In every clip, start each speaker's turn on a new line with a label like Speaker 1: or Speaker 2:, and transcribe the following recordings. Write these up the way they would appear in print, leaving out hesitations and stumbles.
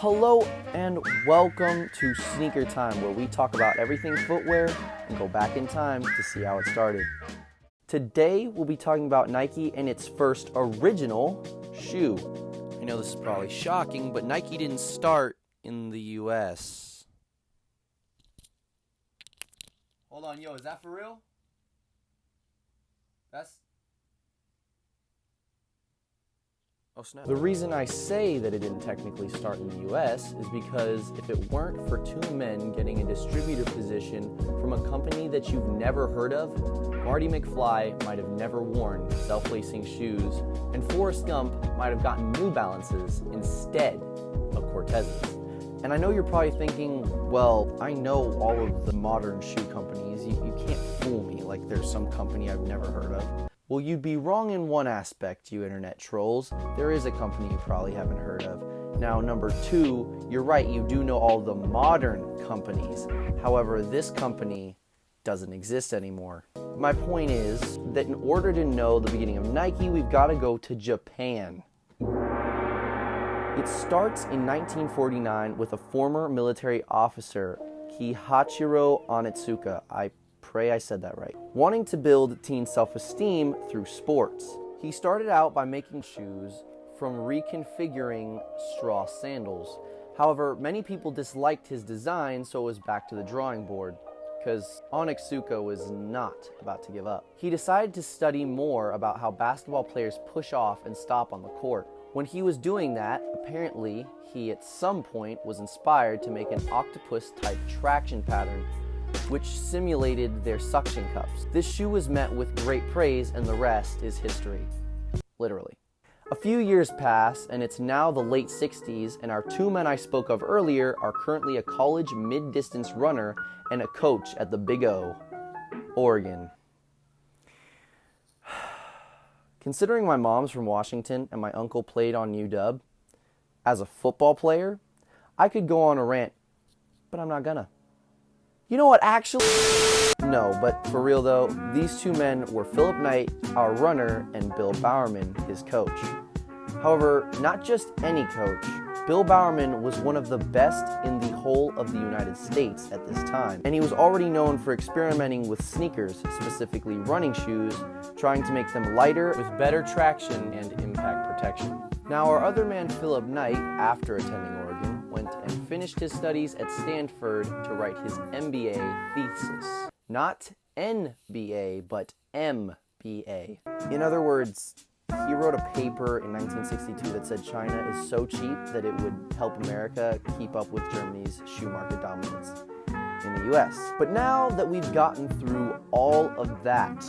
Speaker 1: Hello and welcome to Sneaker Time, where we talk about everything footwear and go back in time to see how it started. Today we'll be talking about Nike and its first original shoe. I know this is probably shocking, but Nike didn't start in the US. Hold on, yo, is that for real? Oh snap. The reason I say that it didn't technically start in the US is because if it weren't for two men getting a distributor position from a company that you've never heard of, Marty McFly might have never worn self-lacing shoes, and Forrest Gump might have gotten New Balances instead of Cortezes. And I know you're probably thinking, well, I know all of the modern shoe companies. You can't fool me like there's some company I've never heard of. Well, you'd be wrong in one aspect, you internet trolls. There is a company you probably haven't heard of. Now, number two, you're right, you do know all the modern companies. However, this company doesn't exist anymore. My point is that in order to know the beginning of Nike, we've got to go to Japan. It starts in 1949 with a former military officer, Kihachiro Onitsuka. I pray I said that right. Wanting to build teen self-esteem through sports. He started out by making shoes from reconfiguring straw sandals. However, many people disliked his design, so it was back to the drawing board, because Onitsuka was not about to give up. He decided to study more about how basketball players push off and stop on the court. When he was doing that, apparently, he at some point was inspired to make an octopus-type traction pattern which simulated their suction cups. This shoe was met with great praise, and the rest is history. Literally. A few years pass, and it's now the late 60s, and our two men I spoke of earlier are currently a college mid-distance runner and a coach at the Big O, Oregon. Considering my mom's from Washington and my uncle played on UW, as a football player, I could go on a rant, but I'm not gonna. You know what, actually? No, but for real though, these two men were Philip Knight, our runner, and Bill Bowerman, his coach. However, not just any coach. Bill Bowerman was one of the best in the whole of the United States at this time, and he was already known for experimenting with sneakers, specifically running shoes, trying to make them lighter with better traction and impact protection. Now, our other man, Philip Knight, after attending Oregon, went and finished his studies at Stanford to write his MBA thesis. Not NBA, but MBA. In other words, he wrote a paper in 1962 that said China is so cheap that it would help America keep up with Germany's shoe market dominance in the US. But now that we've gotten through all of that,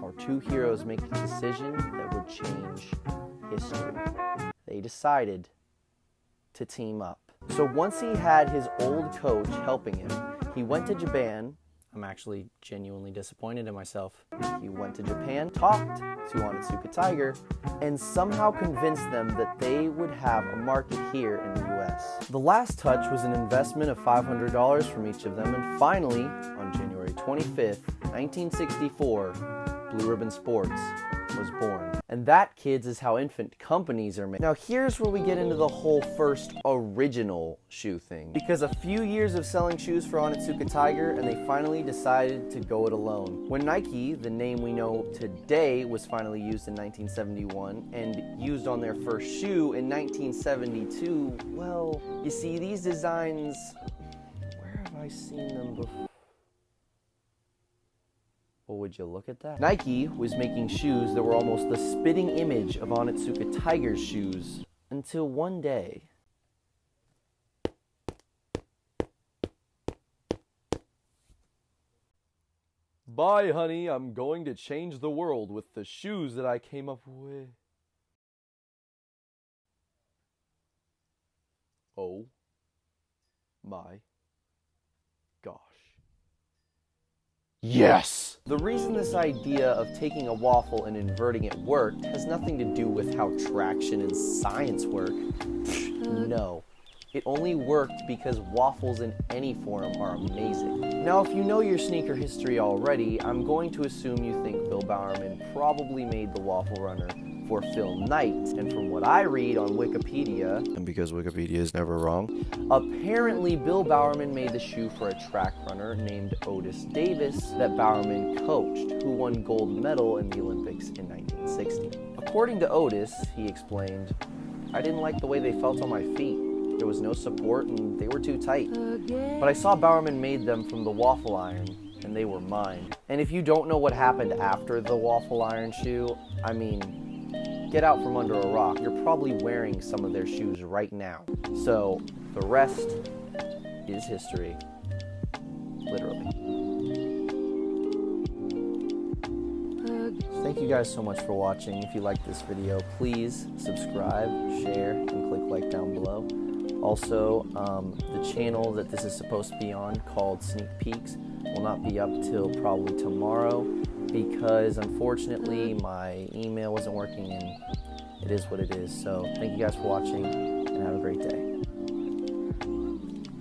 Speaker 1: our two heroes make a decision that would change history. They decided to team up. So once he had his old coach helping him, he went to Japan. I'm actually genuinely disappointed in myself. He went to Japan, talked to Onitsuka Tiger, and somehow convinced them that they would have a market here in the US. The last touch was an investment of $500 from each of them, and finally, on January 25th, 1964, Blue Ribbon Sports was born. And that, kids, is how infant companies are made. Now here's where we get into the whole first original shoe thing. Because a few years of selling shoes for Onitsuka Tiger, and they finally decided to go it alone. When Nike, the name we know today, was finally used in 1971 and used on their first shoe in 1972, well, you see, these designs, where have I seen them before? Well, would you look at that? Nike was making shoes that were almost the spitting image of Onitsuka Tiger's shoes until one day. Bye, honey. I'm going to change the world with the shoes that I came up with. Oh my gosh. Yes! The reason this idea of taking a waffle and inverting it worked has nothing to do with how traction and science work. No. It only worked because waffles in any form are amazing. Now, if you know your sneaker history already, I'm going to assume you think Bill Bowerman probably made the waffle runner for Phil Knight. And from what I read on Wikipedia, and because Wikipedia is never wrong, apparently Bill Bowerman made the shoe for a track runner named Otis Davis that Bowerman coached, who won gold medal in the Olympics in 1960. According to Otis, he explained, "I didn't like the way they felt on my feet. There was no support and they were too tight. But I saw Bowerman made them from the Waffle iron, and they were mine." And if you don't know what happened after the Waffle iron shoe, I mean, get out from under a rock. You're probably wearing some of their shoes right now. So the rest is history, literally. Thank you guys so much for watching. If you liked this video, please subscribe, share, and click like down below. Also, the channel that this is supposed to be on, called SneakPeaks, will not be up till probably tomorrow because unfortunately my email wasn't working and it is what it is. So thank you guys for watching and have a great day.